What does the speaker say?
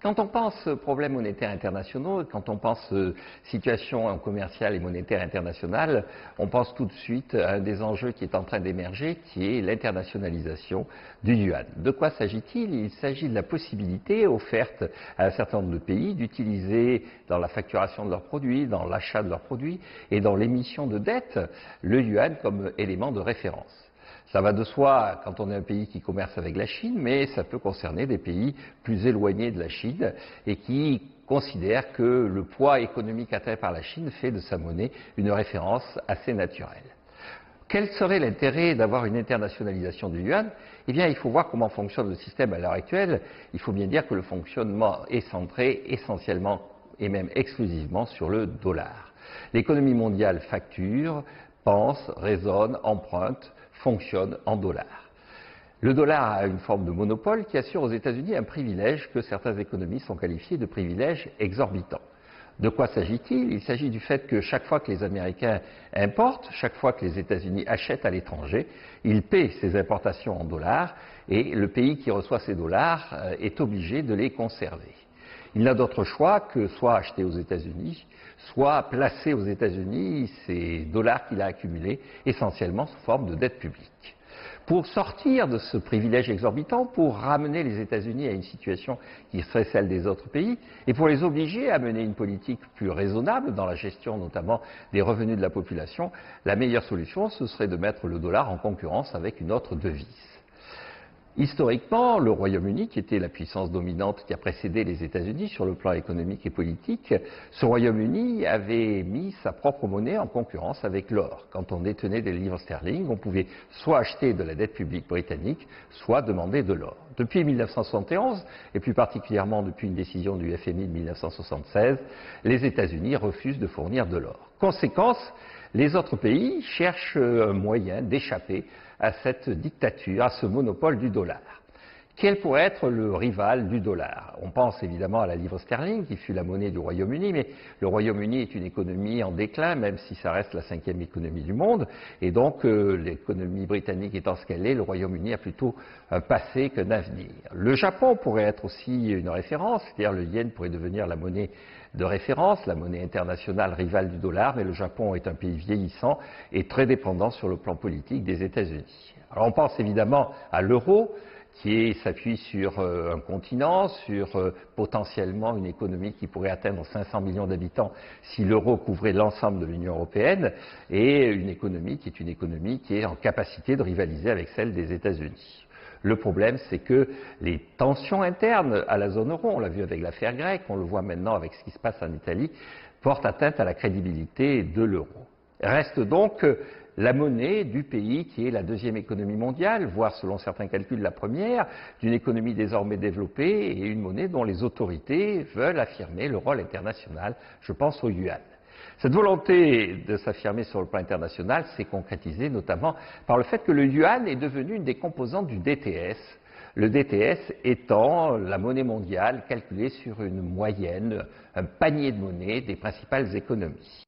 Quand on pense problèmes monétaires internationaux, quand on pense situation commerciale et monétaire internationale, on pense tout de suite à un des enjeux qui est en train d'émerger, qui est l'internationalisation du yuan. De quoi s'agit-il? Il s'agit de la possibilité offerte à un certain nombre de pays d'utiliser dans la facturation de leurs produits, dans l'achat de leurs produits et dans l'émission de dettes, le yuan comme élément de référence. Ça va de soi quand on est un pays qui commerce avec la Chine, mais ça peut concerner des pays plus éloignés de la Chine et qui considèrent que le poids économique atteint par la Chine fait de sa monnaie une référence assez naturelle. Quel serait l'intérêt d'avoir une internationalisation du yuan? Eh bien, il faut voir comment fonctionne le système à l'heure actuelle. Il faut bien dire que le fonctionnement est centré essentiellement et même exclusivement sur le dollar. L'économie mondiale facture, pense, raisonne, emprunte, fonctionne en dollars. Le dollar a une forme de monopole qui assure aux États-Unis un privilège que certains économistes ont qualifié de privilège exorbitant. De quoi s'agit-il? Il s'agit du fait que chaque fois que les Américains importent, chaque fois que les États-Unis achètent à l'étranger, ils paient ces importations en dollars et le pays qui reçoit ces dollars est obligé de les conserver. Il n'a d'autre choix que soit acheter aux États-Unis, soit placer aux États-Unis ces dollars qu'il a accumulés, essentiellement sous forme de dette publique. Pour sortir de ce privilège exorbitant, pour ramener les États-Unis à une situation qui serait celle des autres pays, et pour les obliger à mener une politique plus raisonnable dans la gestion notamment des revenus de la population, la meilleure solution, ce serait de mettre le dollar en concurrence avec une autre devise. Historiquement, le Royaume-Uni, qui était la puissance dominante qui a précédé les États-Unis sur le plan économique et politique, ce Royaume-Uni avait mis sa propre monnaie en concurrence avec l'or. Quand on détenait des livres sterling, on pouvait soit acheter de la dette publique britannique, soit demander de l'or. Depuis 1971, et plus particulièrement depuis une décision du FMI de 1976, les États-Unis refusent de fournir de l'or. Conséquence, les autres pays cherchent un moyen d'échapper à cette dictature, à ce monopole du dollar. Quel pourrait être le rival du dollar? On pense évidemment à la livre sterling, qui fut la monnaie du Royaume-Uni, mais le Royaume-Uni est une économie en déclin, même si ça reste la 5e économie du monde, et donc l'économie britannique étant ce qu'elle est, le Royaume-Uni a plutôt un passé qu'un avenir. Le Japon pourrait être aussi une référence, c'est-à-dire le yen pourrait devenir la monnaie de référence, la monnaie internationale rivale du dollar, mais le Japon est un pays vieillissant et très dépendant sur le plan politique des États-Unis. Alors on pense évidemment à l'euro, qui s'appuie sur un continent, sur potentiellement une économie qui pourrait atteindre 500 millions d'habitants si l'euro couvrait l'ensemble de l'Union européenne, et une économie qui est en capacité de rivaliser avec celle des États-Unis. Le problème, c'est que les tensions internes à la zone euro, on l'a vu avec l'affaire grecque, on le voit maintenant avec ce qui se passe en Italie, portent atteinte à la crédibilité de l'euro. Reste donc la monnaie du pays qui est la 2e économie mondiale, voire selon certains calculs la 1re, d'une économie désormais développée et une monnaie dont les autorités veulent affirmer le rôle international, je pense au yuan. Cette volonté de s'affirmer sur le plan international s'est concrétisée notamment par le fait que le yuan est devenu une des composantes du DTS, le DTS étant la monnaie mondiale calculée sur une moyenne, un panier de monnaies des principales économies.